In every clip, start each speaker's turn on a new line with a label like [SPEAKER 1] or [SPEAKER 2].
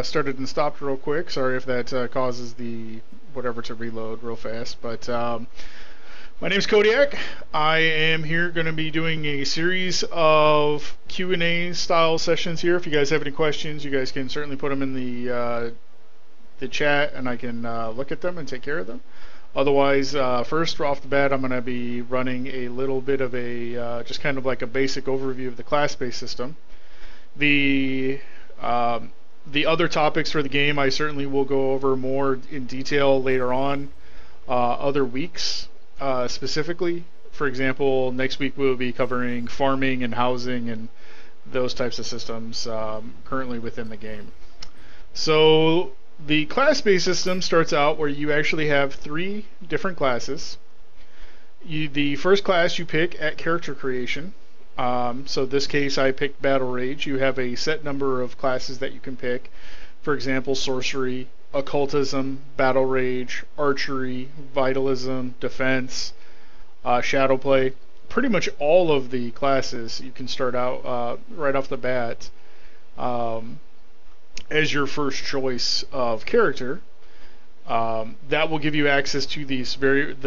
[SPEAKER 1] started and stopped real quick. Sorry if that causes the whatever to reload real fast. But my name's Kodiak. I am here going to be doing a series of Q&A style sessions here. If you guys have any questions, you guys can certainly put them in the chat, and I can look at them and take care of them. Otherwise, first off the bat, I'm going to be running a little bit of a just kind of like a basic overview of the class-based system. The other topics for the game I certainly will go over more in detail later on, other weeks specifically. For example, next week we'll be covering farming and housing and those types of systems currently within the game. So the class-based system starts out where you actually have 3 different classes. The first class you pick at character creation. So in this case I picked Battle Rage. You have a set number of classes that you can pick. For example, Sorcery, Occultism, Battle Rage, Archery, Vitalism, Defense, Shadowplay. Pretty much all of the classes you can start out right off the bat as your first choice of character. That will give you access to the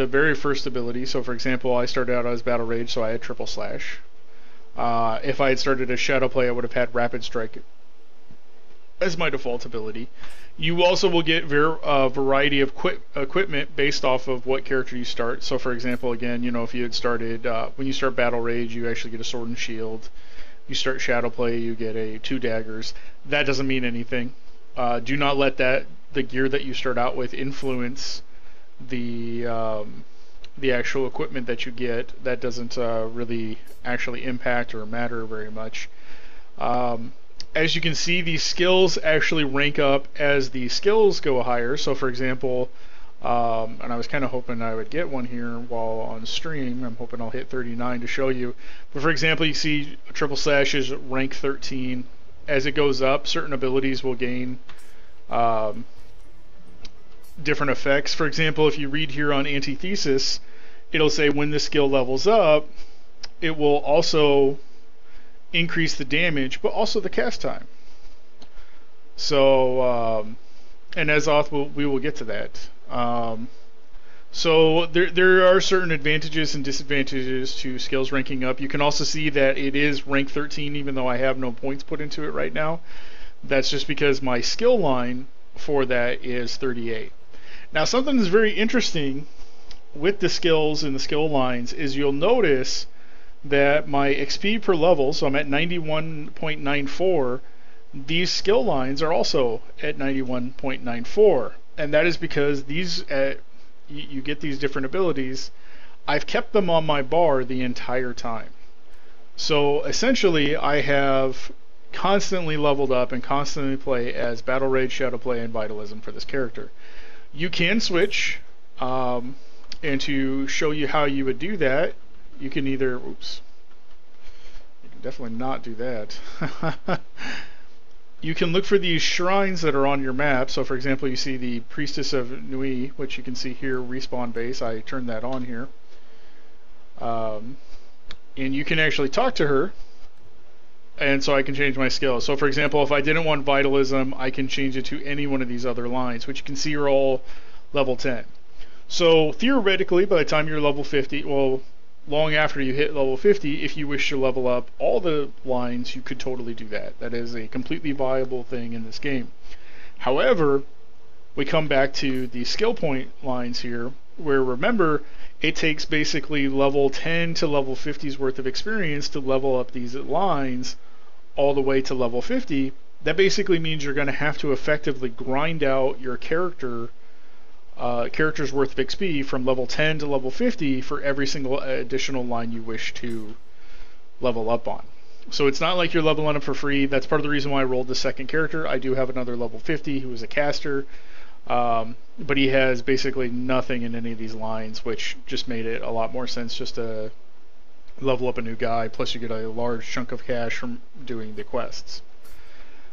[SPEAKER 1] very first ability. So for example, I started out as Battle Rage, so I had Triple Slash. If I had started as Shadowplay, I would have had Rapid Strike as my default ability. You also will get a variety of equipment based off of what character you start. So for example, again, you know, if you had started, when you start Battle Rage, you actually get a Sword and Shield. You start Shadowplay, you get 2 daggers. That doesn't mean anything. Do not let the gear that you start out with influence the actual equipment that you get. That doesn't really actually impact or matter very much. As you can see, these skills actually rank up as the skills go higher. So for example, and I was kind of hoping I would get one here while on stream. I'm hoping I'll hit 39 to show you. But for example, you see Triple Slash is rank 13. As it goes up, certain abilities will gain different effects. For example, if you read here on Antithesis, it'll say when this skill levels up, it will also increase the damage, but also the cast time. So, and as we will get to that. So there are certain advantages and disadvantages to skills ranking up. You can also see that it is rank 13 even though I have no points put into it right now. That's just because my skill line for that is 38. Now something that's very interesting with the skills and the skill lines is you'll notice that my XP per level, so I'm at 91.94, these skill lines are also at 91.94. And that is because these you get these different abilities. I've kept them on my bar the entire time. So essentially I have constantly leveled up and constantly play as Battle Rage, Shadowplay, and Vitalism for this character. You can switch, and to show you how you would do that, you can either, oops, you can definitely not do that. You can look for these shrines that are on your map. So for example, you see the Priestess of Nui, which you can see here, respawn base. I turned that on here. And you can actually talk to her, and so I can change my skill. So for example, if I didn't want Vitalism, I can change it to any one of these other lines, which you can see are all level 10. So theoretically, by the time you're level 50, well, long after you hit level 50, if you wish to level up all the lines, you could totally do that. That is a completely viable thing in this game. However, we come back to the skill point lines here, where remember, it takes basically level 10 to level 50's worth of experience to level up these lines all the way to level 50. That basically means you're going to have to effectively grind out your character's worth of XP from level 10 to level 50 for every single additional line you wish to level up on. So it's not like you're leveling up for free. That's part of the reason why I rolled the second character. I do have another level 50 who is a caster, but he has basically nothing in any of these lines, which just made it a lot more sense just to level up a new guy, plus you get a large chunk of cash from doing the quests.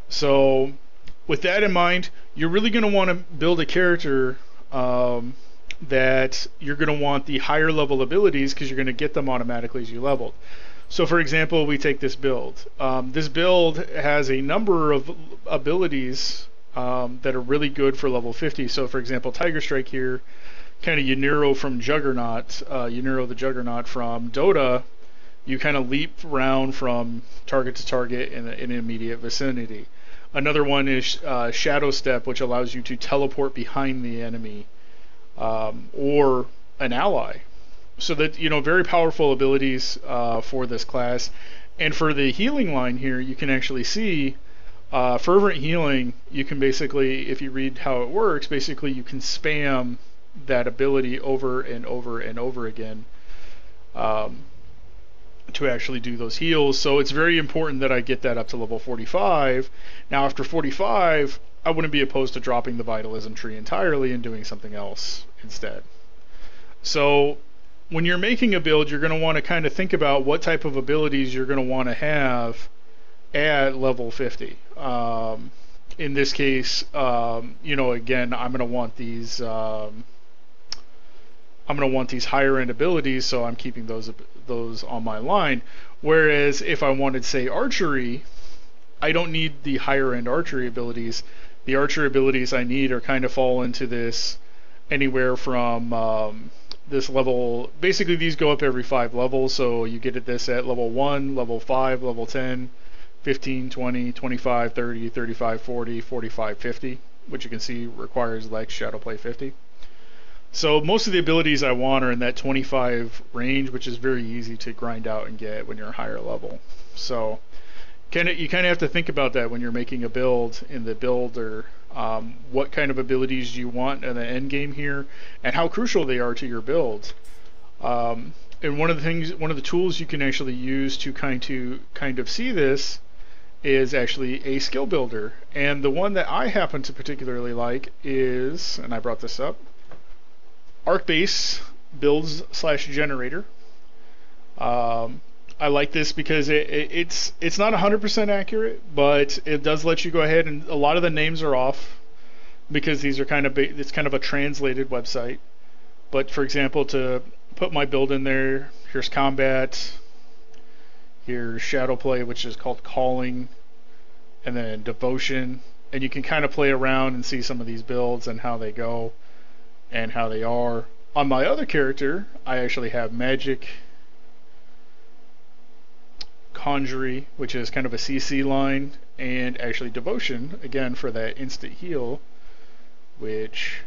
[SPEAKER 1] So with that in mind, you're really going to want to build a character that you're going to want the higher level abilities, because you're going to get them automatically as you leveled. So for example, we take this build. This build has a number of abilities that are really good for level 50. So for example, Tiger Strike here, kind of Yaniro from Juggernaut, Yaniro the Juggernaut from Dota, you kind of leap around from target to target in an immediate vicinity. Another one is Shadow Step, which allows you to teleport behind the enemy or an ally. So that, you know, very powerful abilities for this class. And for the healing line here, you can actually see Fervent Healing. You can basically, if you read how it works, basically you can spam that ability over and over and over again to actually do those heals. So it's very important that I get that up to level 45. Now after 45, I wouldn't be opposed to dropping the Vitalism tree entirely and doing something else instead. So when you're making a build, you're going to want to kind of think about what type of abilities you're going to want to have at level 50. In this case, you know, again, I'm going to want these higher end abilities, so I'm keeping those on my line. Whereas if I wanted, say, archery, I don't need the higher end archery abilities. The archery abilities I need are kind of fall into this anywhere from this level. Basically these go up every 5 levels, so you get this at level 1, level 5, level 10, 15, 20, 25, 30, 35, 40, 45, 50, which you can see requires Lex Shadowplay 50. So most of the abilities I want are in that 25 range, which is very easy to grind out and get when you're a higher level. So you kind of have to think about that when you're making a build in the builder. What kind of abilities you want in the end game here, and how crucial they are to your build. And one of the tools you can actually use to kind of see this is actually a skill builder. And the one that I happen to particularly like is, and I brought this up, ArcheBase builds/generator. I like this because it's not 100% accurate, but it does let you go ahead, and a lot of the names are off because these are it's kind of a translated website. But for example, to put my build in there, here's combat, here's Shadowplay, which is called calling, and then devotion, and you can kind of play around and see some of these builds and how they go and how they are. On my other character, I actually have magic, conjury, which is kind of a CC line, and actually devotion, again for that instant heal, which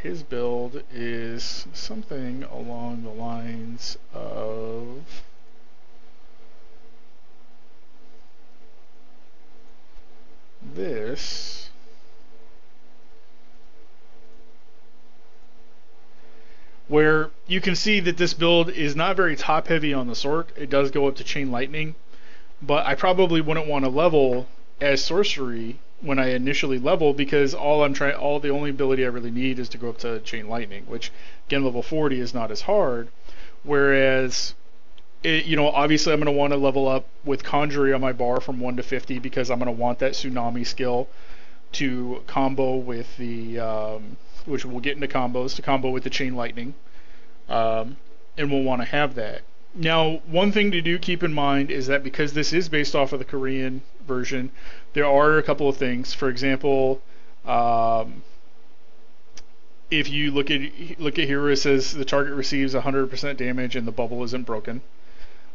[SPEAKER 1] his build is something along the lines of this. Where you can see that this build is not very top heavy on the sword. It does go up to chain lightning, but I probably wouldn't want to level as sorcery when I initially level, because the only ability I really need is to go up to chain lightning, which again level 40 is not as hard. Whereas obviously I'm going to want to level up with conjury on my bar from 1 to 50, because I'm going to want that tsunami skill to combo with the which we'll get into combos, to combo with the chain lightning, and we'll want to have that. Now, one thing to keep in mind is that because this is based off of the Korean version, there are a couple of things. For example, if you look at here where it says the target receives 100% damage and the bubble isn't broken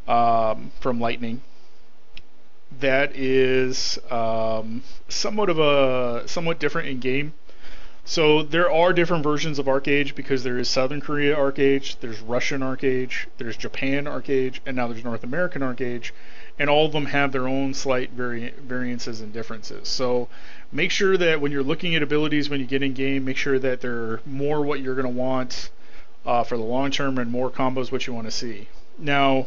[SPEAKER 1] from lightning, that is somewhat different in game. So there are different versions of ArcheAge, because there is Southern Korea ArcheAge, there's Russian ArcheAge, there's Japan ArcheAge, and now there's North American ArcheAge, and all of them have their own slight variances and differences. So make sure that when you're looking at abilities when you get in game, make sure that they're more what you're going to want for the long term, and more combos what you want to see. Now,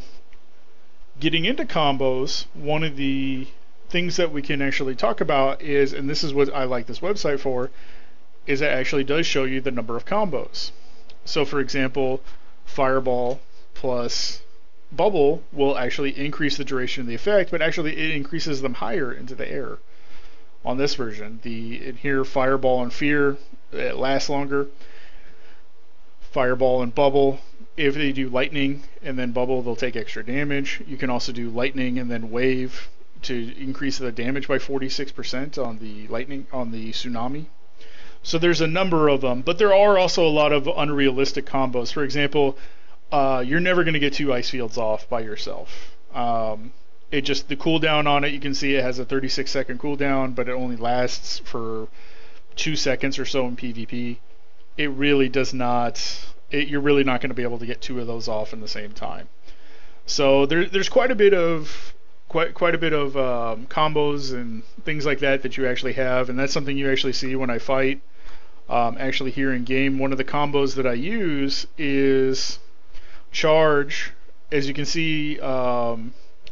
[SPEAKER 1] getting into combos, one of the things that we can actually talk about is, and this is what I like this website for, is it actually does show you the number of combos. So for example, Fireball plus Bubble will actually increase the duration of the effect, but actually it increases them higher into the air on this version. In here, Fireball and Fear, it lasts longer. Fireball and Bubble if they do lightning and then bubble, they'll take extra damage. You can also do lightning and then wave to increase the damage by 46% on the lightning, on the tsunami. So there's a number of them, but there are also a lot of unrealistic combos. For example, you're never going to get 2 ice fields off by yourself. It just, the cooldown on it, you can see it has a 36-second cooldown, but it only lasts for 2 seconds or so in PvP. It really does not, you're really not going to be able to get 2 of those off in the same time. So there's quite a bit of combos and things like that you actually have, and that's something you actually see when I fight. Actually here in game, one of the combos that I use is charge. As you can see,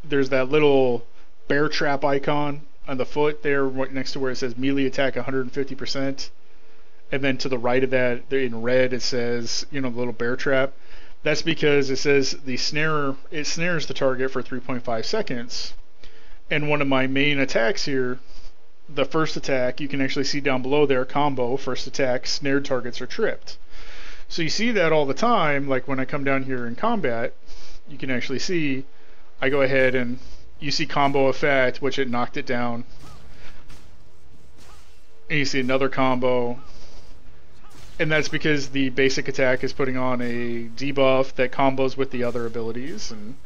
[SPEAKER 1] there's that little bear trap icon on the foot there right next to where it says melee attack 150%, and then to the right of that in red it says, you know, the little bear trap. That's because it says it snares the target for 3.5 seconds. And one of my main attacks here, the first attack, you can actually see down below there, combo, first attack, snared targets are tripped. So you see that all the time, like when I come down here in combat, you can actually see, I go ahead and you see combo effect, which it knocked it down. And you see another combo. And that's because the basic attack is putting on a debuff that combos with the other abilities, and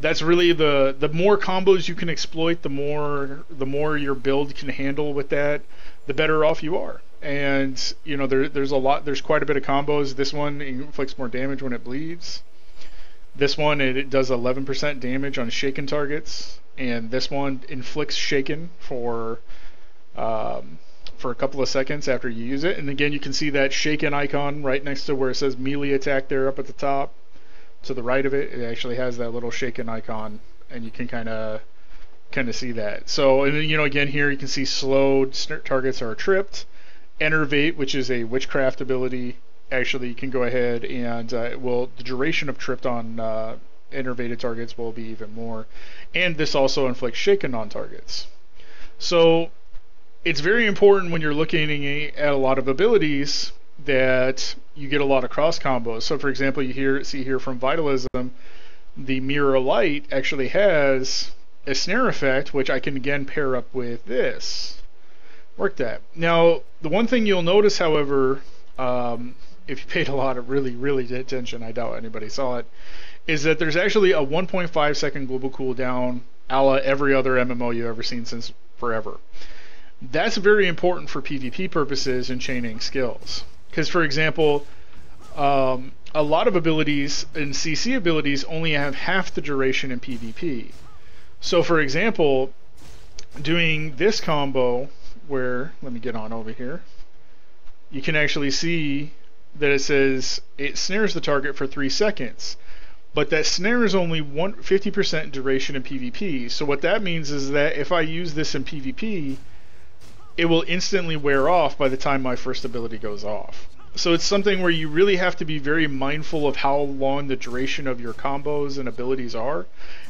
[SPEAKER 1] that's really the more combos you can exploit, the more your build can handle with that, the better off you are. And you know, there's quite a bit of combos. This one inflicts more damage when it bleeds. This one it does 11% damage on shaken targets, and this one inflicts shaken for a couple of seconds after you use it. And again, you can see that shaken icon right next to where it says melee attack there up at the top. To the right of it, it actually has that little shaken icon, and you can kind of see that. So, and then, you know, again here you can see slowed targets are tripped. Enervate, which is a witchcraft ability, actually you can go ahead and the duration of tripped on enervated targets will be even more. And this also inflicts shaken on targets. So it's very important when you're looking at a lot of abilities that you get a lot of cross combos. So for example, you see here from Vitalism, the Mirror Light actually has a snare effect, which I can again pair up with this. Work that. Now, the one thing you'll notice, however, if you paid a lot of really attention, I doubt anybody saw it, is that there's actually a 1.5 second global cooldown a la every other MMO you've ever seen since forever. That's very important for PvP purposes and chaining skills. Because, for example, a lot of abilities and CC abilities only have half the duration in PvP. So, for example, doing this combo, where, let me get on over here, you can actually see that it says it snares the target for 3 seconds. But that snare is only 50% duration in PvP. So what that means is that if I use this in PvP, it will instantly wear off by the time my first ability goes off. So it's something where you really have to be very mindful of how long the duration of your combos and abilities are,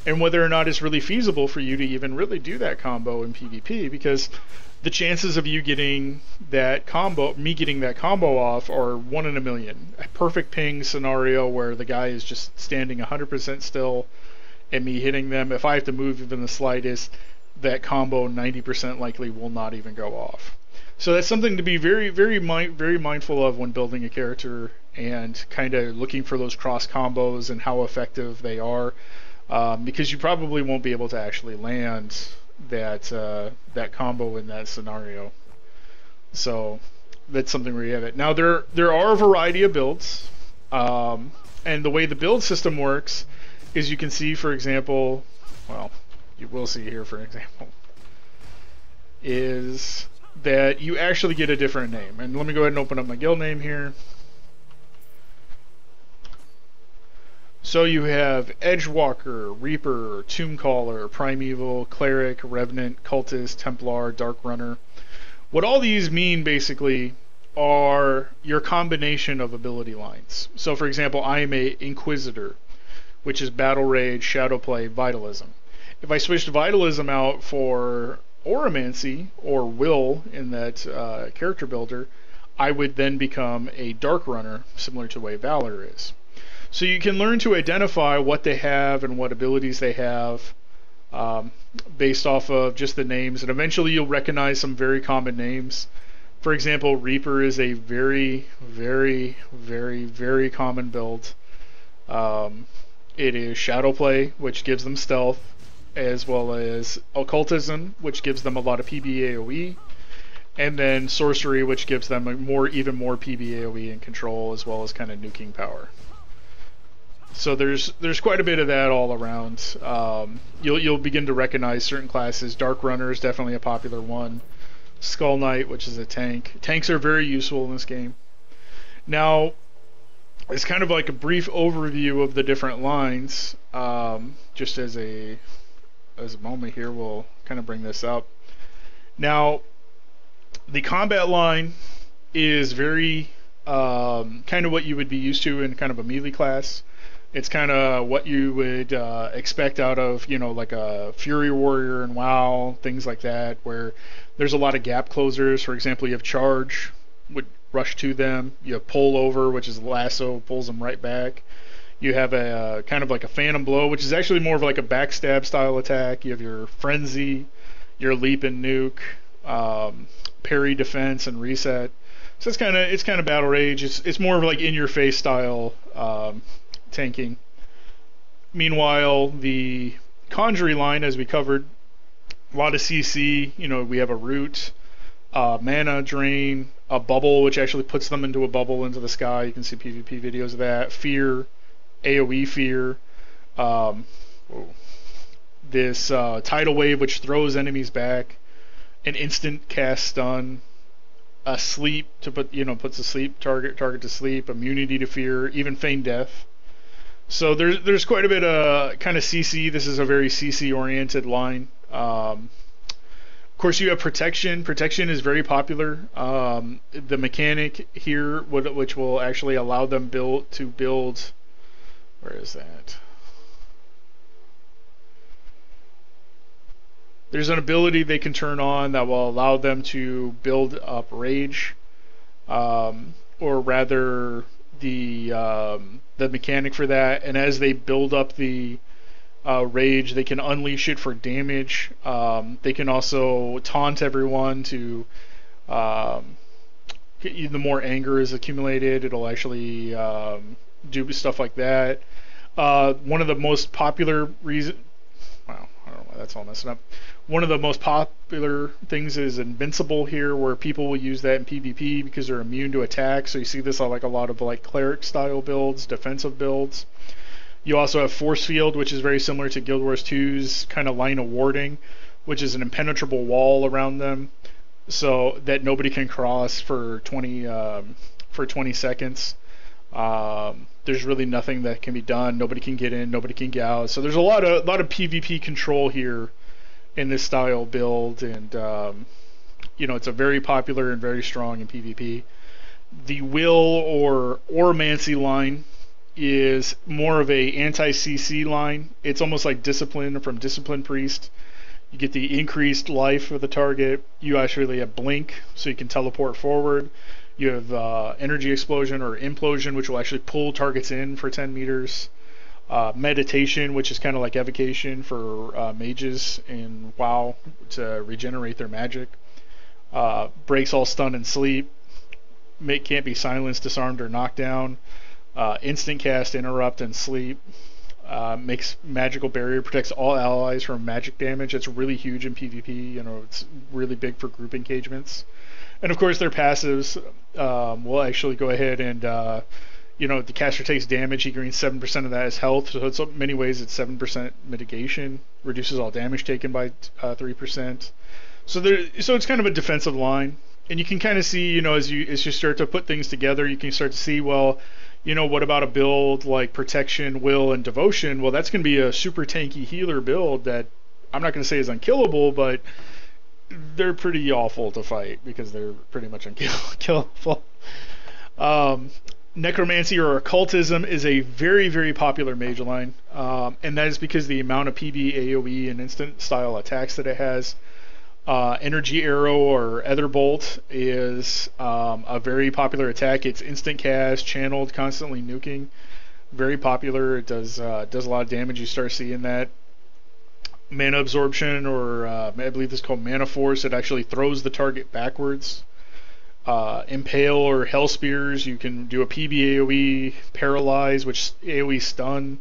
[SPEAKER 1] and whether or not it's really feasible for you to even really do that combo in PvP, because the chances of you getting that combo, me getting that combo off, are 1 in a million. A perfect ping scenario where the guy is just standing 100% still and me hitting them, if I have to move even the slightest, that combo 90% likely will not even go off. So that's something to be very mindful of when building a character and kind of looking for those cross combos and how effective they are, because you probably won't be able to actually land that combo in that scenario. So that's something where you have it. Now there are a variety of builds, and the way the build system works is you can see, for example, well, you will see here, for example, is that you actually get a different name. And let me go ahead and open up my guild name here. So you have Edgewalker, Reaper, Tombcaller, Primeval, Cleric, Revenant, Cultist, Templar, Dark Runner. What all these mean basically are your combination of ability lines. So for example, I am a Inquisitor, which is Battle Rage, Shadowplay, Vitalism. If I switched Vitalism out for Oromancy, or Will in that character builder, I would then become a Dark Runner, similar to the way Valor is. So you can learn to identify what they have and what abilities they have based off of just the names, and eventually you'll recognize some very common names. For example, Reaper is a very, very, very, very common build. It is Shadowplay, which gives them stealth, as well as Occultism, which gives them a lot of PB AoE, and then Sorcery, which gives them even more PB AoE and control, as well as kind of nuking power. So there's quite a bit of that all around. You'll begin to recognize certain classes. Dark Runner is definitely a popular one. Skull Knight, which is a tank. Tanks are very useful in this game. Now, it's kind of like a brief overview of the different lines. Just as a moment here, we'll kind of bring this up. Now, the combat line is very kind of what you would be used to in kind of a melee class. It's kind of what you would expect out of, like a Fury Warrior and WoW, things like that, where there's a lot of gap closers. For example, you have Charge, would rush to them. You have Pull Over, which is Lasso, pulls them right back. You have a kind of like a Phantom Blow, which is actually more of like a backstab style attack. You have your Frenzy, your Leap and Nuke, Parry, Defense, and Reset. So it's kind of Battle Rage. It's more of like in your face style tanking. Meanwhile, the Conjury line, as we covered, a lot of CC. We have a Root, Mana Drain, a Bubble, which actually puts them into a bubble into the sky. You can see PvP videos of that. Fear, AoE Fear. This Tidal Wave, which throws enemies back. An instant cast stun. A Sleep to puts a sleep target to sleep. Immunity to fear. Even Feign Death. So there's quite a bit of kind of CC. This is a very CC oriented line. Of course, you have Protection. Protection is very popular. The mechanic here, which will actually allow them to build. Where is that? There's an ability they can turn on that will allow them to build up Rage, or rather the mechanic for that. And as they build up the Rage, they can unleash it for damage. They can also taunt everyone to the more anger is accumulated, it'll actually do stuff like that. One of the most popular wow, I don't know why that's all messing up. One of the most popular things is Invincible here, where people will use that in PvP because they're immune to attack. So you see this on like a lot of like cleric style builds, defensive builds. You also have Force Field, which is very similar to Guild Wars 2's kind of line of warding, which is an impenetrable wall around them, so that nobody can cross for 20 seconds. There's really nothing that can be done. Nobody can get in, nobody can get out. So there's a lot of PvP control here in this style build, and it's a very popular and very strong in PvP. The Will or Oromancy line is more of a anti-CC line. It's almost like Discipline from Discipline Priest. You get the increased life of the target. You actually have Blink, so you can teleport forward. You have Energy Explosion or Implosion, which will actually pull targets in for 10 meters. Meditation, which is kind of like Evocation for mages in WoW to regenerate their magic. Breaks all stun and sleep. Can't be silenced, disarmed, or knocked down. Instant cast, interrupt, and sleep. Makes magical barrier, protects all allies from magic damage. It's really huge in PvP. It's really big for group engagements. And of course, their passives will actually go ahead and the caster takes damage. He gains 7% of that as health. So it's in many ways it's 7% mitigation. Reduces all damage taken by 3%. So it's kind of a defensive line. And you can kind of see, as you start to put things together, you can start to see, well, what about a build like Protection, Will, and Devotion? Well, that's going to be a super tanky healer build that I'm not going to say is unkillable, but they're pretty awful to fight because they're pretty much unkillable. Necromancy or Occultism is a very, very popular mage line, and that is because the amount of PB, AoE, and instant style attacks that it has. Energy Arrow or Etherbolt is a very popular attack. It's instant cast, channeled, constantly nuking. very popular. It does a lot of damage. You start seeing that mana absorption, or I believe this is called mana force. It actually throws the target backwards. Impale or Hell Spears, you can do a PB AoE, Paralyze, which AoE stun,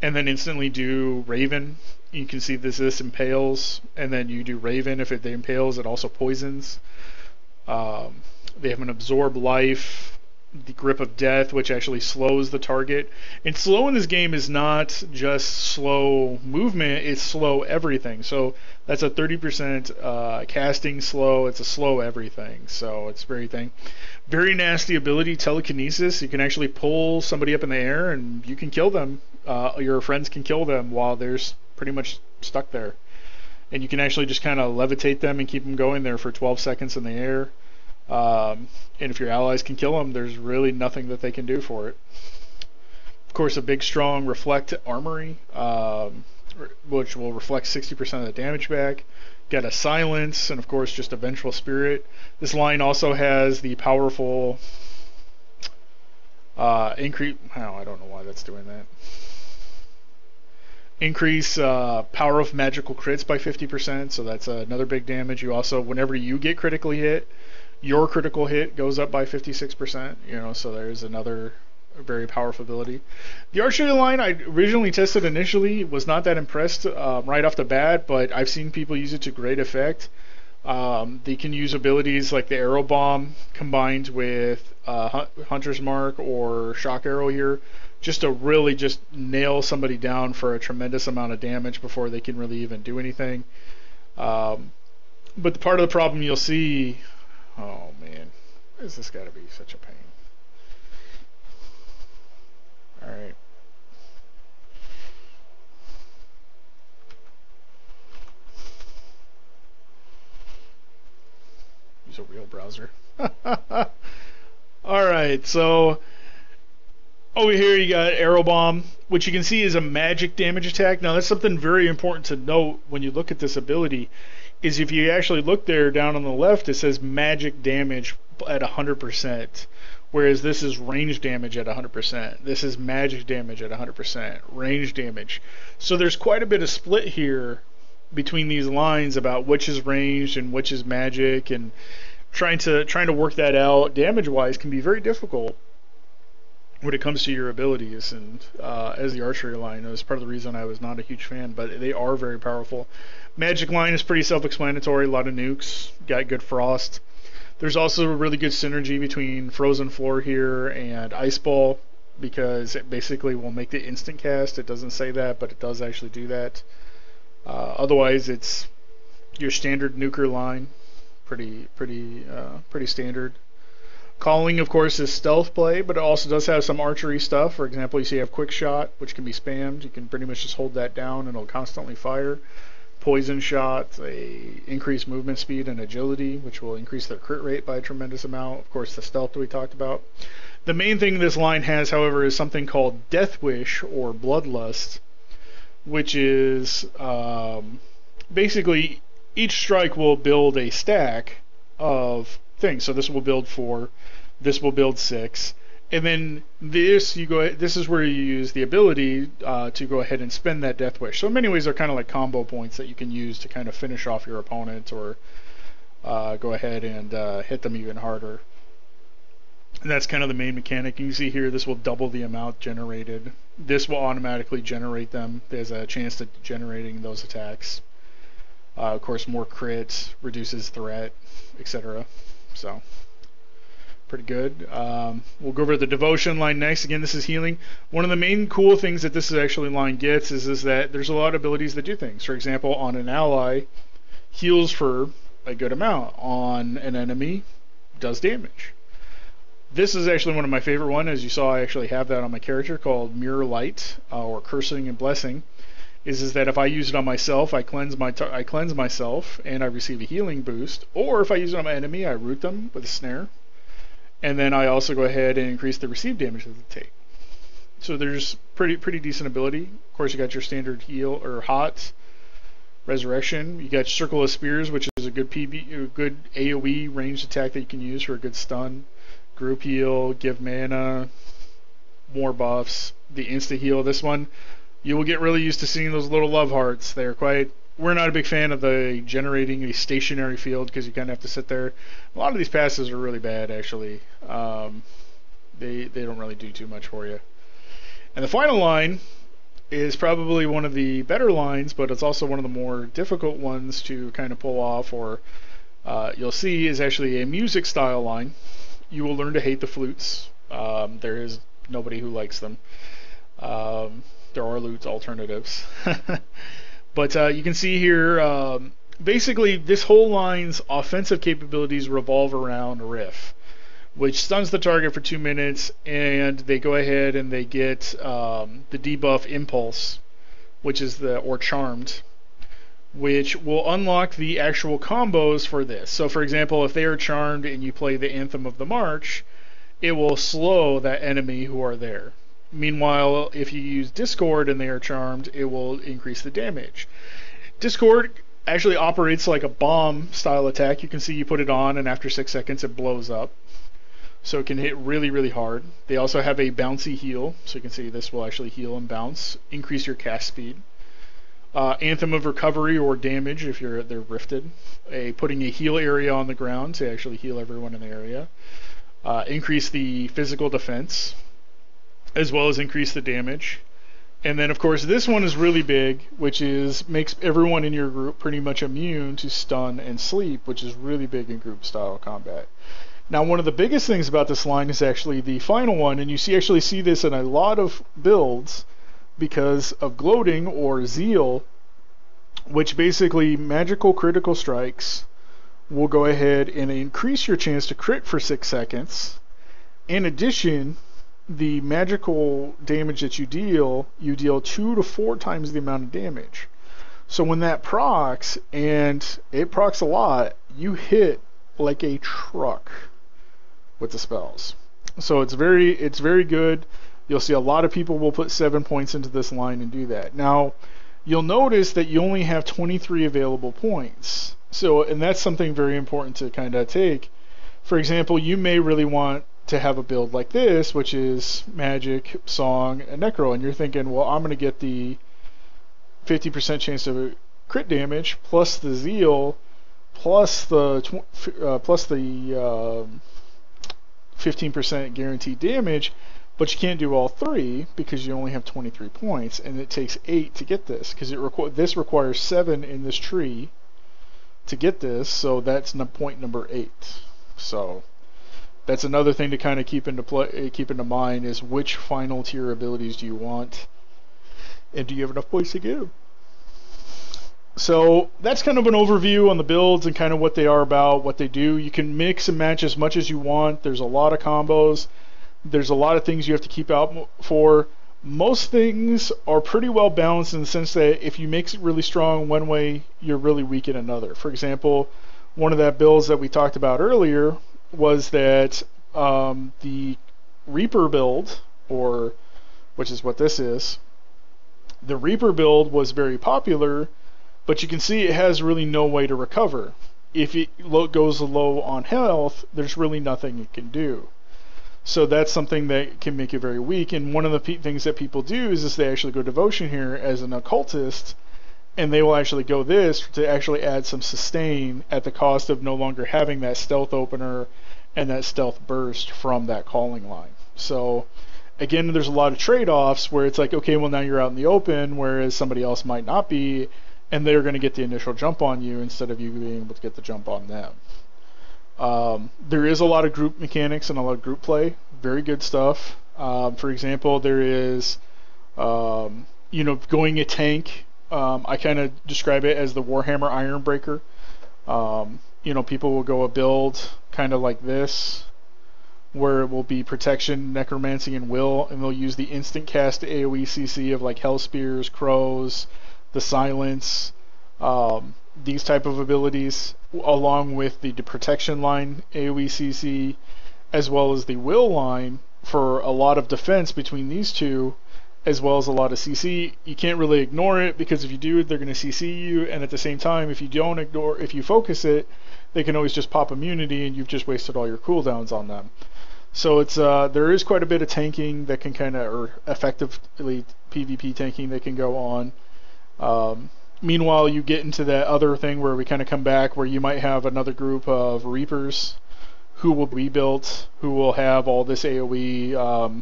[SPEAKER 1] and then instantly do Raven. You can see this impales, and then you do Raven. If it impales, it also poisons. They have an Absorb Life, the Grip of Death, which actually slows the target. And slow in this game is not just slow movement, it's slow everything. So that's a 30% casting slow, it's a slow everything. So it's very nasty ability, Telekinesis. You can actually pull somebody up in the air and you can kill them. Your friends can kill them while they're pretty much stuck there. And you can actually just kind of levitate them and keep them going there for 12 seconds in the air. And if your allies can kill them, there's really nothing that they can do for it. Of course, a big, strong Reflect Armory, which will reflect 60% of the damage back. Got a Silence, and of course, just a Vengeful Spirit. This line also has the powerful increase. I don't know why that's doing that. Increase power of magical crits by 50%, so that's another big damage. You also, whenever you get critically hit, your critical hit goes up by 56%. So there's another very powerful ability. The ArcheAge line I originally tested initially was not that impressed right off the bat, but I've seen people use it to great effect. They can use abilities like the Arrow Bomb combined with Hunter's Mark or Shock Arrow here, just to really just nail somebody down for a tremendous amount of damage before they can really even do anything. But the part of the problem you'll see, oh man, why is this gotta be such a pain? Alright. Use a real browser. Alright, so over here you got Arrow Bomb, which you can see is a magic damage attack. Now that's something very important to note when you look at this ability, is if you actually look there down on the left, it says magic damage at 100%, whereas this is range damage at 100%. This is magic damage at 100%, range damage. So there's quite a bit of split here between these lines about which is ranged and which is magic, and trying to work that out damage-wise can be very difficult when it comes to your abilities. And as the archery line, that was part of the reason I was not a huge fan, but they are very powerful. Magic line is pretty self-explanatory, a lot of nukes, got good frost. There's also a really good synergy between Frozen Floor here and Ice Ball, because it basically will make the instant cast. It doesn't say that, but it does actually do that. Otherwise, it's your standard nuker line, pretty standard. Calling, of course, is stealth play, but it also does have some archery stuff. For example, you see you have Quick Shot, which can be spammed. You can pretty much just hold that down and it'll constantly fire. Poison Shot, increased movement speed and agility, which will increase their crit rate by a tremendous amount. Of course, the stealth that we talked about. The main thing this line has, however, is something called Death Wish or Bloodlust, which is basically each strike will build a stack of things. So this will build 4, this will build 6, and then this is where you use the ability to go ahead and spend that Death Wish. So in many ways they're kind of like combo points that you can use to kind of finish off your opponent, or go ahead and hit them even harder. And that's kind of the main mechanic. You can see here this will double the amount generated. This will automatically generate them. There's a chance to generating those attacks. Of course, more crits, reduces threat, etc. So, pretty good. We'll go over the Devotion line next. Again, this is healing. One of the main cool things that this actually line gets is that there's a lot of abilities that do things. For example, on an ally, heals for a good amount. On an enemy, does damage. This is actually one of my favorite ones. As you saw, I actually have that on my character, called Mirror Light, or Cursing and Blessing. Is that if I use it on myself, I cleanse myself and I receive a healing boost. Or if I use it on my enemy, I root them with a snare, and then I also go ahead and increase the received damage that they take. So there's pretty decent ability. Of course, you got your standard heal or hot resurrection. You got Circle of Spears, which is a good AoE ranged attack that you can use for a good stun. Group heal, give mana, more buffs, the insta heal. This one, you will get really used to seeing those little love hearts. We're not a big fan of the generating a stationary field because you kind of have to sit there. A lot of these passes are really bad, actually. They don't really do too much for you. And the final line is probably one of the better lines, but it's also one of the more difficult ones to kind of pull off, or you'll see is actually a music style line. You will learn to hate the flutes. There is nobody who likes them. There are lute alternatives. But you can see here, basically this whole line's offensive capabilities revolve around a riff, which stuns the target for 2 minutes, and they go ahead and they get the debuff Impulse, which is or Charmed, which will unlock the actual combos for this. So for example, if they are charmed and you play the Anthem of the March, it will slow that enemy who are there. Meanwhile, if you use Discord and they are charmed, it will increase the damage. Discord actually operates like a bomb style attack. You can see you put it on and after 6 seconds it blows up. So it can hit really, really hard. They also have a bouncy heal. So you can see this will actually heal and bounce, increase your cast speed. Anthem of Recovery or Damage if they're rifted. Putting a heal area on the ground to actually heal everyone in the area. Increase the physical defense, as well as increase the damage. And then of course this one is really big, which makes everyone in your group pretty much immune to stun and sleep, which is really big in group style combat. Now one of the biggest things about this line is actually the final one, and you actually see this in a lot of builds because of gloating or zeal, which basically magical critical strikes will go ahead and increase your chance to crit for 6 seconds. In addition, the magical damage that you deal 2 to 4 times the amount of damage. So when that procs, and it procs a lot, you hit like a truck with the spells. So it's very good. You'll see a lot of people will put 7 points into this line and do that. Now, you'll notice that you only have 23 available points. So, and that's something very important to kind of take. For example, you may really want to have a build like this, which is Magic, Song, and Necro, and you're thinking, well, I'm going to get the 50% chance of crit damage, plus the Zeal, plus the 15% guaranteed damage, but you can't do all 3 because you only have 23 points, and it takes 8 to get this, because this requires 7 in this tree to get this, so that's point number 8. So that's another thing to kind of keep into mind is which final tier abilities do you want, and do you have enough points to get them? So that's kind of an overview on the builds and kind of what they are about, what they do. You can mix and match as much as you want. There's a lot of combos. There's a lot of things you have to keep out for. Most things are pretty well balanced in the sense that if you make it really strong one way, you're really weak in another. For example, one of the builds that we talked about earlier was that the Reaper build, which is what this is, the Reaper build was very popular, but you can see it has really no way to recover. If it goes low on health, there's really nothing it can do. So that's something that can make it very weak. And one of the things that people do is they actually go Devotion here as an occultist, and they will actually go this to actually add some sustain at the cost of no longer having that stealth opener and that stealth burst from that calling line. So again, there's a lot of trade-offs where it's like, okay, well now you're out in the open, whereas somebody else might not be, and they're going to get the initial jump on you instead of you being able to get the jump on them. There is a lot of group mechanics and a lot of group play. Very good stuff. For example, there is, going a tank. I kind of describe it as the Warhammer Ironbreaker. People will go a build kind of like this, where it will be protection, necromancy, and will, and they'll use the instant cast AoE CC of like Hell Spears, Crows, the Silence, these type of abilities, along with the protection line AoE CC, as well as the will line for a lot of defense between these two, as well as a lot of CC. You can't really ignore it, because if you do, they're going to CC you, and at the same time, if you focus it, they can always just pop immunity, and you've just wasted all your cooldowns on them. So it's there is quite a bit of tanking that can kind of, or effectively PvP tanking that can go on. Meanwhile, you get into that other thing where we kind of come back, where you might have another group of Reapers who will be built, who will have all this AoE.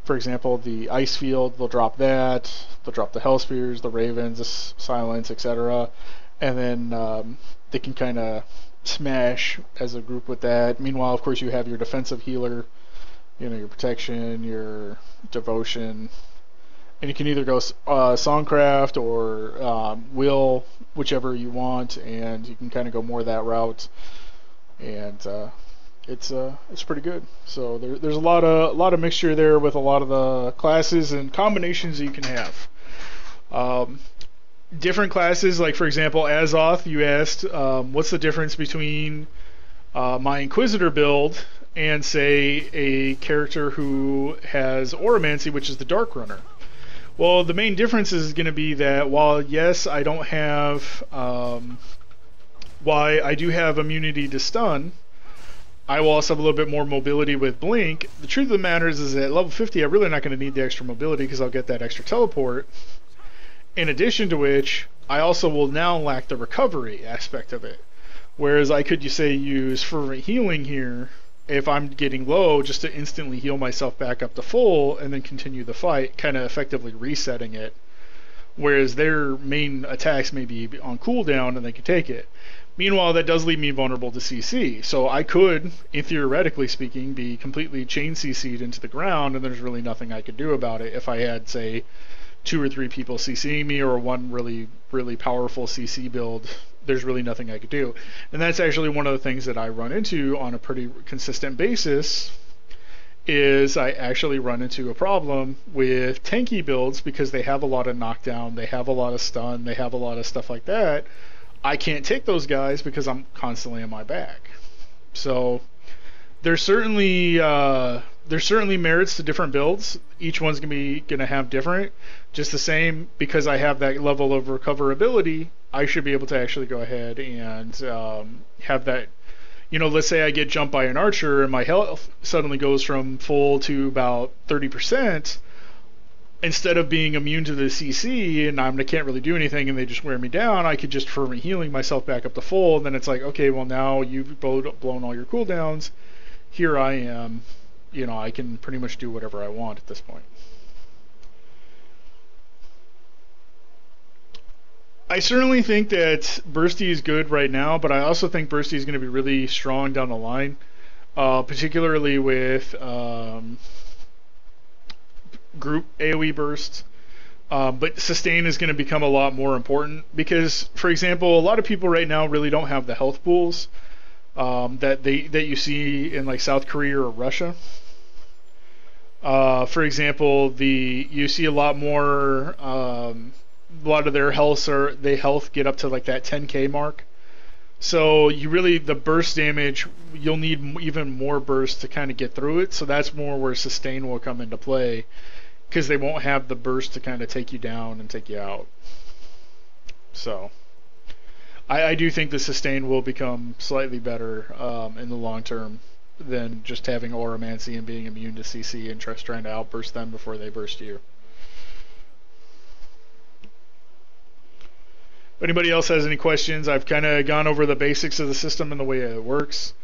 [SPEAKER 1] For example, the ice field, they'll drop that. They'll drop the Hell Spears, the Ravens, the Silence, etc. And then they can kind of smash as a group with that. Meanwhile, of course, you have your defensive healer, you know, your protection, your devotion, and you can either go Songcraft or Will, whichever you want, and you can kind of go more that route, and it's pretty good. So there's a lot of mixture there with a lot of the classes and combinations that you can have. Different classes, like for example Azoth, you asked what's the difference between my Inquisitor build and say a character who has Oromancy, which is the Dark Runner. Well, the main difference is going to be that while yes, I don't have why I do have immunity to stun, I will also have a little bit more mobility with Blink. The truth of the matter is at level 50 I'm really not going to need the extra mobility because I'll get that extra teleport. In addition to which, I also will now lack the recovery aspect of it. Whereas I could, you say, use Fervent Healing here if I'm getting low, just to instantly heal myself back up to full and then continue the fight, kind of effectively resetting it. Whereas their main attacks may be on cooldown and they can take it. Meanwhile, that does leave me vulnerable to CC. So I could, theoretically speaking, be completely chain CC'd into the ground and there's really nothing I could do about it if I had, say, 2 or 3 people CCing me or one really, really powerful CC build. There's really nothing I could do. And that's actually one of the things that I run into on a pretty consistent basis, is I actually run into a problem with tanky builds because they have a lot of knockdown, they have a lot of stun, they have a lot of stuff like that. I can't take those guys because I'm constantly on my back. So there's certainly merits to different builds. Each one's gonna have different. Just the same, because I have that level of recoverability, I should be able to actually go ahead and have that. You know, let's say I get jumped by an archer and my health suddenly goes from full to about 30%. Instead of being immune to the CC and I can't really do anything and they just wear me down, I could just fervent healing myself back up to full. And then it's like, okay, well now you've blown all your cooldowns. Here I am. You know, I can pretty much do whatever I want at this point. I certainly think that Bursty is good right now, but I also think Bursty is going to be really strong down the line, particularly with group AoE burst. But sustain is going to become a lot more important because, for example, a lot of people right now really don't have the health pools that you see in like South Korea or Russia. For example, you see a lot more. A lot of their health get up to like that 10k mark. So the burst damage, you'll need even more burst to kind of get through it. So that's more where sustain will come into play, because they won't have the burst to kind of take you down and take you out. So I do think the sustain will become slightly better in the long term than just having Oromancy and being immune to CC and trying to outburst them before they burst you. If anybody else has any questions, I've kind of gone over the basics of the system and the way it works.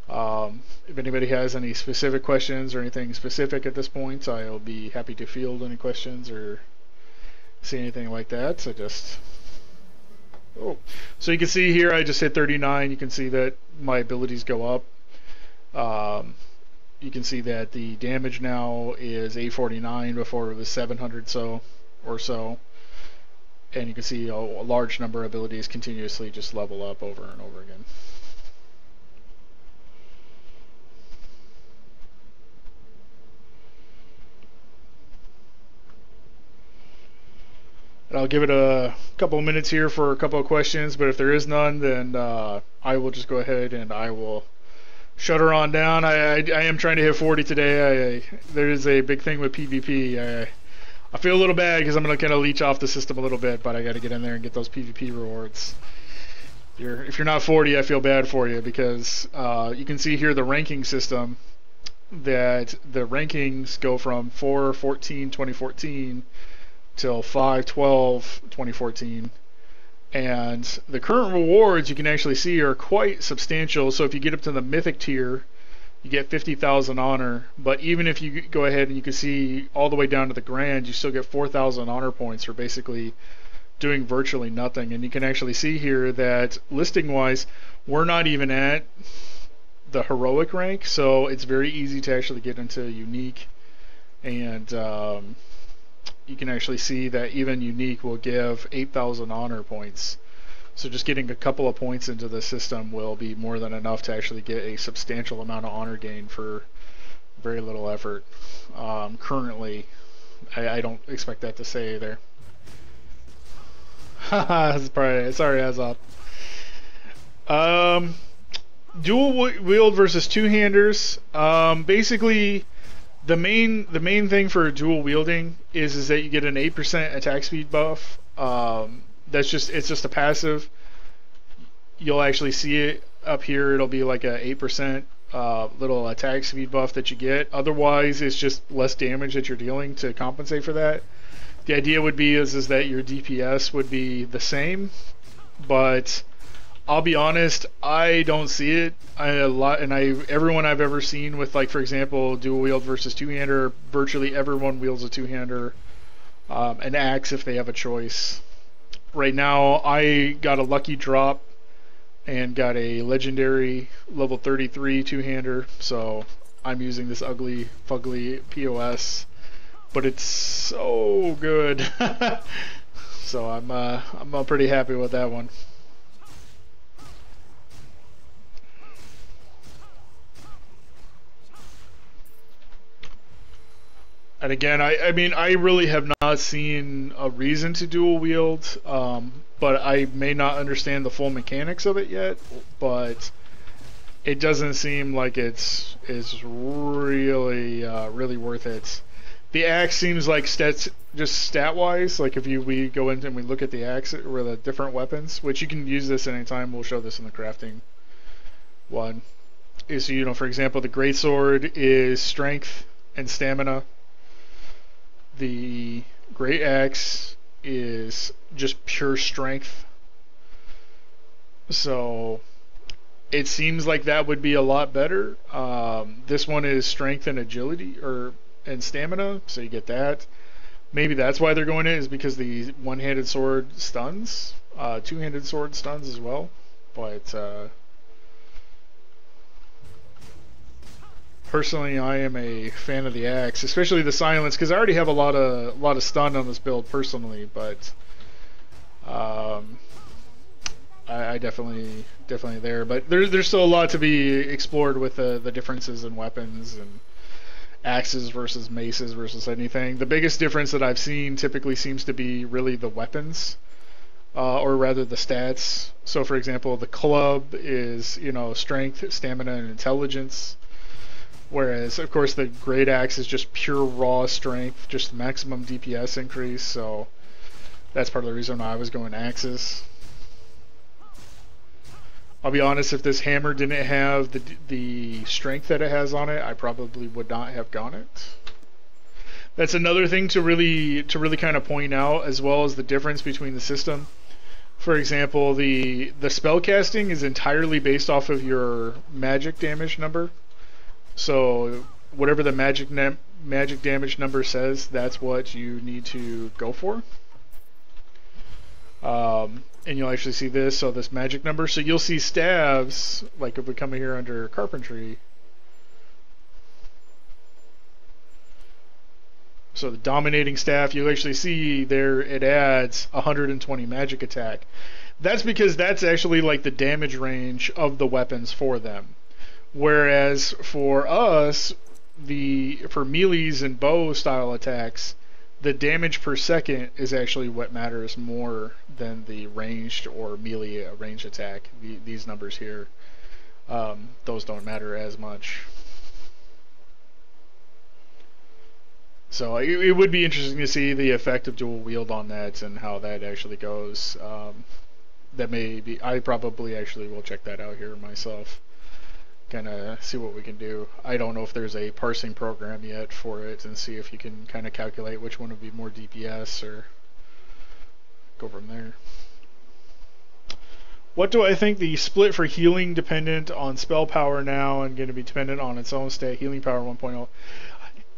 [SPEAKER 1] If anybody has any specific questions or anything specific at this point, I'll be happy to field any questions or see anything like that. So so you can see here I just hit 39. You can see that my abilities go up. You can see that the damage now is 849. Before it was 700 or so. And you can see a large number of abilities continuously just level up over and over again. And I'll give it a couple of minutes here for a couple of questions, but if there is none, then I will just go ahead and I will shut her on down. I am trying to hit 40 today. There is a big thing with PvP. I feel a little bad because I'm going to kind of leech off the system a little bit, but I got to get in there and get those PvP rewards. If you're not 40, I feel bad for you because you can see here the ranking system. that the rankings go from 4/14 2014 till 5/12 2014, and the current rewards you can actually see are quite substantial. So if you get up to the mythic tier, you get 50,000 honor, but even if you go ahead and you can see all the way down to the grand, you still get 4,000 honor points for basically doing virtually nothing. And you can actually see here that listing wise, we're not even at the heroic rank, so it's very easy to actually get into unique. And you can actually see that even unique will give 8,000 honor points. So just getting a couple of points into the system will be more than enough to actually get a substantial amount of honor gain for very little effort. Currently, I don't expect that to stay there. Haha, sorry, Azop. Dual wield versus two-handers. Basically, the main thing for dual wielding is that you get an 8% attack speed buff. It's just a passive. You'll actually see it up here. It'll be like a 8% little attack speed buff that you get. Otherwise, it's just less damage that you're dealing to compensate for that. The idea would be is that your DPS would be the same, but I'll be honest, I don't see it. Everyone I've ever seen with, like, for example, dual wield versus two-hander, virtually everyone wields a two-hander, an axe if they have a choice. Right now, I got a lucky drop and got a legendary level 33 two-hander, so I'm using this ugly, fugly POS, but it's so good. So I'm pretty happy with that one. And again, I mean, I really have not seen a reason to dual wield, but I may not understand the full mechanics of it yet, but it doesn't seem like it's really really worth it. The axe seems like just stat-wise, like if we go in and we look at the axe or the different weapons, which you can use this anytime, we'll show this in the crafting one, is, you know, for example, the greatsword is strength and stamina. The great axe is just pure strength. So it seems like that would be a lot better. This one is strength and agility and stamina, so you get that. Maybe that's why they're going in, is because the one-handed sword stuns. Two-handed sword stuns as well. But personally, I am a fan of the axe, especially the silence, because I already have a lot of stun on this build personally. But I definitely there. But there's still a lot to be explored with the differences in weapons and axes versus maces versus anything. The biggest difference that I've seen typically seems to be really the weapons, or rather the stats. So, for example, the club is, you know, strength, stamina, and intelligence. Whereas, of course, the great axe is just pure raw strength, just maximum DPS increase. So that's part of the reason why I was going axes. I'll be honest, if this hammer didn't have the strength that it has on it, I probably would not have gone it. That's another thing to really kind of point out, as well as the difference between the system. For example, the spell casting is entirely based off of your magic damage number. So whatever the magic damage number says, that's what you need to go for. And you'll actually see this, so this magic number. So you'll see staves, like if we come here under carpentry. So the dominating staff, you'll actually see there it adds 120 magic attack. That's because that's actually like the damage range of the weapons for them. Whereas for us, for melees and bow style attacks, the damage per second is actually what matters more than the ranged or melee ranged attack. These numbers here, those don't matter as much. So it would be interesting to see the effect of dual wield on that and how that actually goes. That may be, I probably actually will check that out here myself. kind of see what we can do. I don't know if there's a parsing program yet for it, and see if you can kind of calculate which one would be more DPS or go from there. What do I think the split for healing dependent on spell power now and going to be dependent on its own stat, healing power 1.0?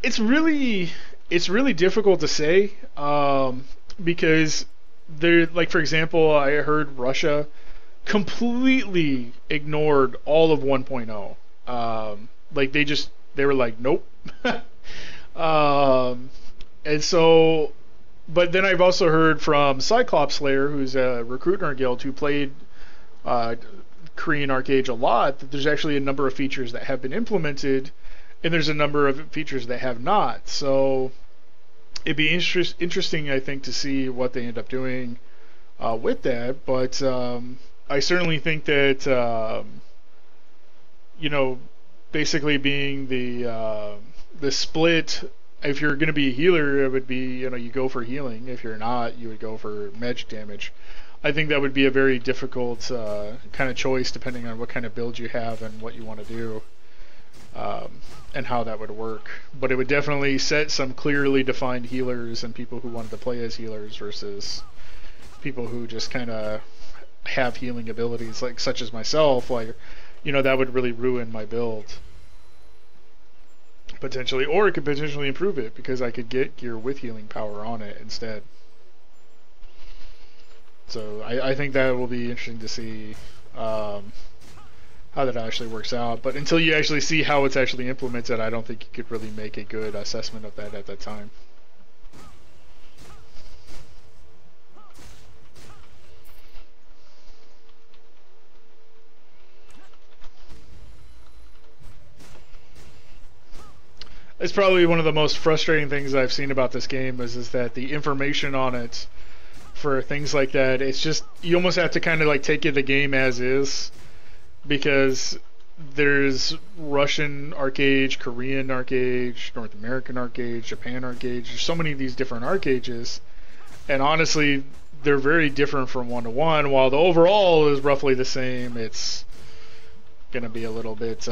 [SPEAKER 1] It's really difficult to say, because there, like for example, I heard Russia completely ignored all of 1.0. Like they were like, nope. And so, but then I've also heard from Cyclops Slayer, who's a recruit in our guild, who played Korean ArcheAge a lot, that there's actually a number of features that have been implemented, and there's a number of features that have not. So it'd be interesting, I think, to see what they end up doing with that. But I certainly think that basically being the split. If you're going to be a healer, it would be, you go for healing. If you're not, you would go for magic damage. I think that would be a very difficult kind of choice, depending on what kind of build you have and what you want to do, and how that would work. But it would definitely set some clearly defined healers and people who wanted to play as healers versus people who just kind of have healing abilities, like such as myself. Like, that would really ruin my build. Potentially, or it could potentially improve it, because I could get gear with healing power on it instead. So I think that will be interesting to see how that actually works out. But until you actually see how it's actually implemented, I don't think you could really make a good assessment of that at that time. It's probably one of the most frustrating things I've seen about this game is that the information on it for things like that, it's just, you almost have to kind of like take the game as is, because there's Russian ArcheAge, Korean ArcheAge, North American ArcheAge, Japan ArcheAge. There's so many of these different ArcheAges, and honestly, they're very different from one to one. While the overall is roughly the same, it's gonna be a little bit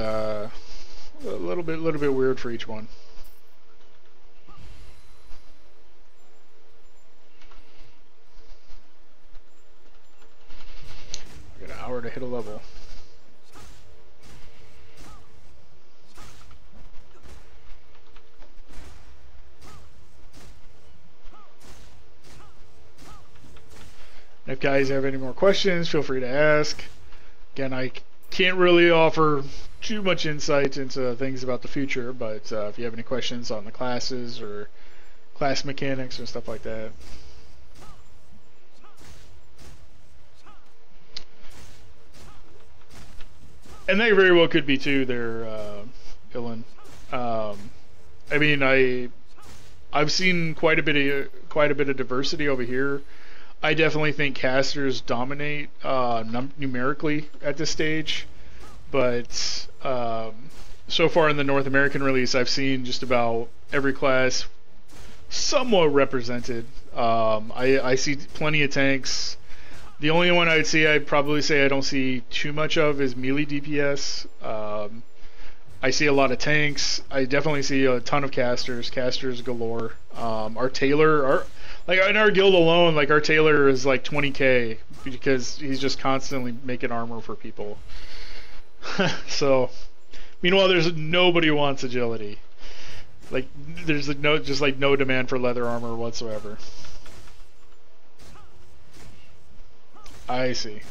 [SPEAKER 1] weird for each one. I got an hour to hit a level. If guys have any more questions, feel free to ask. Again, I can't really offer too much insight into things about the future, but if you have any questions on the classes or class mechanics and stuff like that. And they very well could be too there, Dylan. I mean, I've seen quite a bit of diversity over here. I definitely think casters dominate numerically at this stage, but so far in the North American release, I've seen just about every class somewhat represented. I see plenty of tanks. The only one I'd probably say I don't see too much of is melee DPS. I see a lot of tanks. I definitely see a ton of casters galore. Our tailor, like in our guild alone, like our tailor is like 20k because he's just constantly making armor for people. So, meanwhile, there's nobody who wants agility. Like there's no demand for leather armor whatsoever. I see.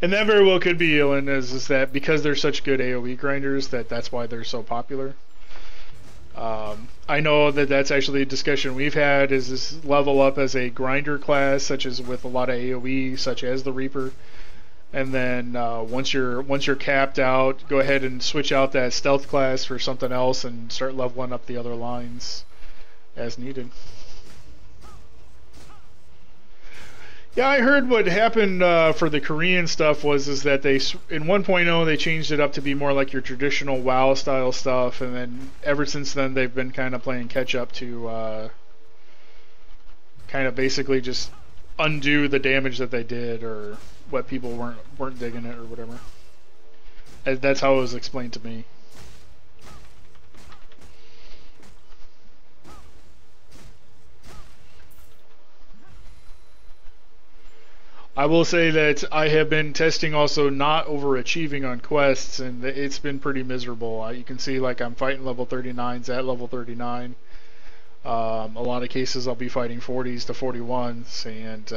[SPEAKER 1] And that very well could be, Ewan, is that because they're such good AoE grinders, that's why they're so popular. I know that's actually a discussion we've had, is this level up as a grinder class, such as with a lot of AoE, such as the Reaper. And then once you're capped out, go ahead and switch out that stealth class for something else and start leveling up the other lines as needed. Yeah, I heard what happened for the Korean stuff is that they, in 1.0, they changed it up to be more like your traditional WoW style stuff, and then ever since then they've been kind of playing catch up to kind of basically just undo the damage that they did, or what people weren't digging it or whatever. That's how it was explained to me. I will say that I have been testing also not overachieving on quests, and it's been pretty miserable. You can see like I'm fighting level 39s at level 39. A lot of cases I'll be fighting 40s to 41s, and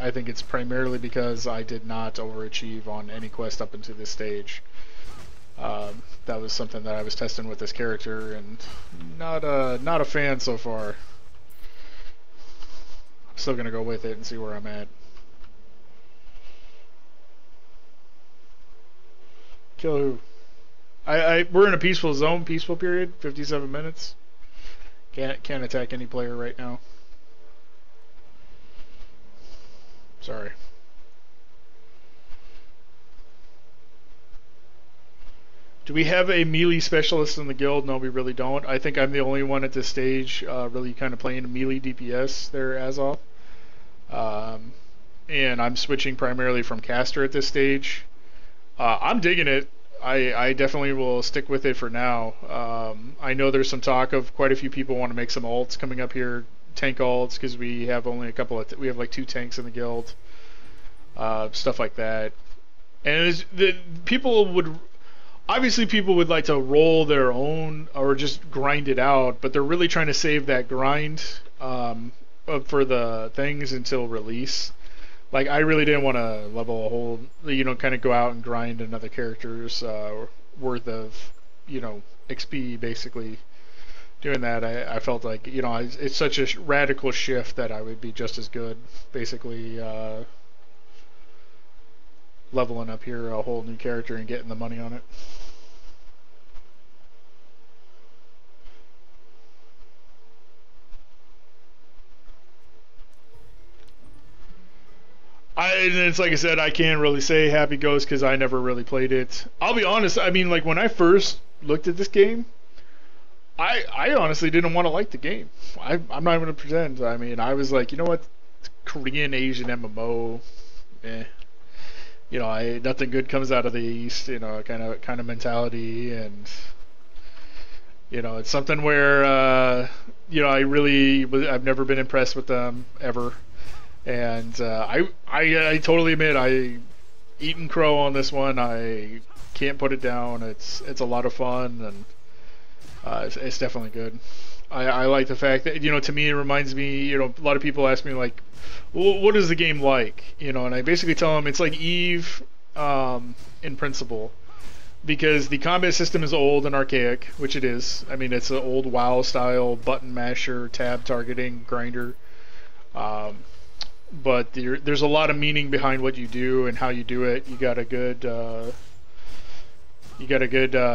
[SPEAKER 1] I think it's primarily because I did not overachieve on any quest up into this stage. That was something that I was testing with this character, and not a fan so far. I'm still gonna go with it and see where I'm at. Kill who? We're in a peaceful zone, peaceful period, 57 minutes. Can't attack any player right now. Sorry. Do we have a melee specialist in the guild? No, we really don't. I think I'm the only one at this stage really kind of playing melee DPS there as of. And I'm switching primarily from caster at this stage. I'm digging it. I definitely will stick with it for now. I know there's some talk of quite a few people want to make some alts coming up here, tank alts, because we have only a couple of we have like 2 tanks in the guild, stuff like that. And people would like to roll their own or just grind it out, but they're really trying to save that grind for the things until release. Like, I really didn't want to level a whole, kind of go out and grind another character's worth of, XP, basically. Doing that, I felt like, it's such a radical shift that I would be just as good, basically, leveling up here a whole new character and getting the money on it. And it's like I said, I can't really say Happy Ghost because I never really played it. I'll be honest, I mean, like when I first looked at this game, I honestly didn't want to like the game. I'm not even going to pretend. I mean, I was like, you know what, it's Korean Asian MMO, nothing good comes out of the East, kind of mentality, and it's something where I've never been impressed with them ever. And I totally admit eating crow on this one. I can't put it down. It's a lot of fun, and it's definitely good. I like the fact that to me it reminds me. A lot of people ask me like, well, what is the game like? And I basically tell them it's like Eve in principle, because the combat system is old and archaic, which it is. I mean, it's an old WoW style button masher, tab targeting, grinder. But there's a lot of meaning behind what you do and how you do it. You got a good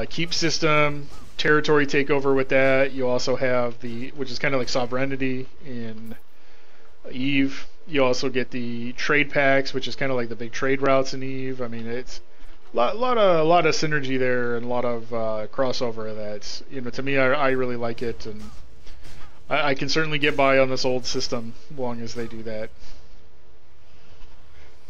[SPEAKER 1] keep system, territory takeover with that. You also have which is kind of like sovereignty in Eve. You also get the trade packs, which is kind of like the big trade routes in Eve. I mean, it's a lot of synergy there and a lot of crossover. That's to me, I really like it, and I can certainly get by on this old system as long as they do that.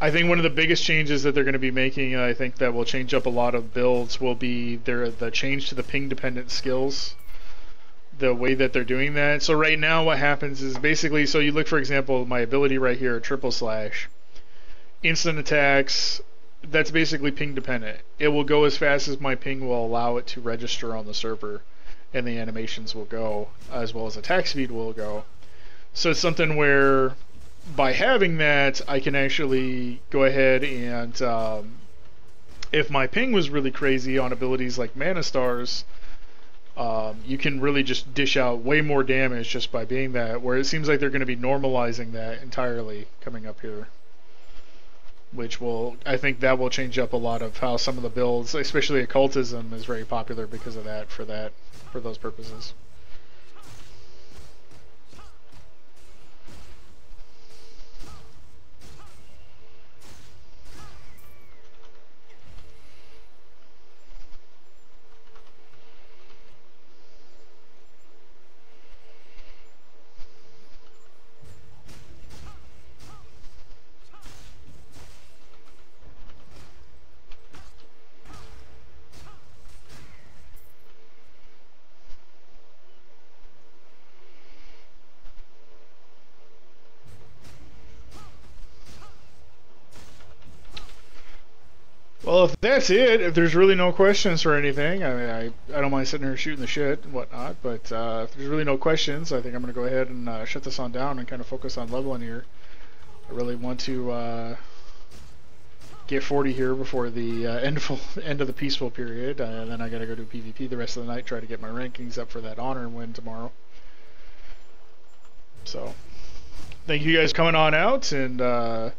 [SPEAKER 1] I think one of the biggest changes that they're going to be making, I think that will change up a lot of builds, will be the change to the ping-dependent skills, the way that they're doing that. So right now what happens is basically, so you look, for example, my ability right here, triple slash, instant attacks, that's basically ping-dependent. It will go as fast as my ping will allow it to register on the server, and the animations will go, as well as attack speed will go. So it's something where by having that, I can actually go ahead and if my ping was really crazy on abilities like Mana Stars, you can really just dish out way more damage just by being that, where it seems like they're going to be normalizing that entirely coming up here, which I think that will change up a lot of how some of the builds, especially occultism, is very popular because of that, for those purposes. Well, if that's it, if there's really no questions or anything, I don't mind sitting here shooting the shit and whatnot, but if there's really no questions, I think I'm going to go ahead and shut this on down and kind of focus on leveling here. I really want to get 40 here before the end of the peaceful period, and then I got to go do PvP the rest of the night, try to get my rankings up for that honor win tomorrow. So, thank you guys coming on out, and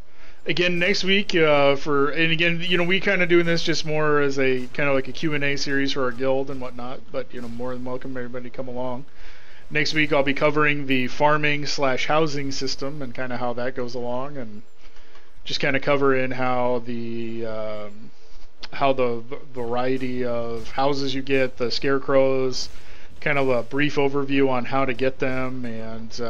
[SPEAKER 1] again, next week, and again, you know, we kind of doing this just more as a kind of like a Q&A series for our guild and whatnot, but, you know, more than welcome everybody to come along. Next week, I'll be covering the farming/housing system and kind of how that goes along, and just kind of covering how the variety of houses you get, the scarecrows, kind of a brief overview on how to get them, and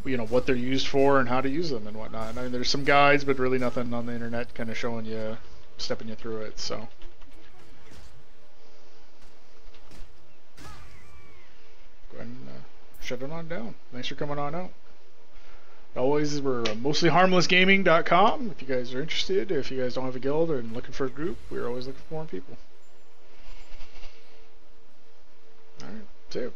[SPEAKER 1] you know, what they're used for and how to use them and whatnot. I mean, there's some guides, but really nothing on the internet kind of showing you, stepping you through it. So, go ahead and shut it on down. Thanks for coming on out. Always, we're Mostly-Harmless-Guild.com. If you guys are interested, if you guys don't have a guild or looking for a group, we're always looking for more people. All right, that's it.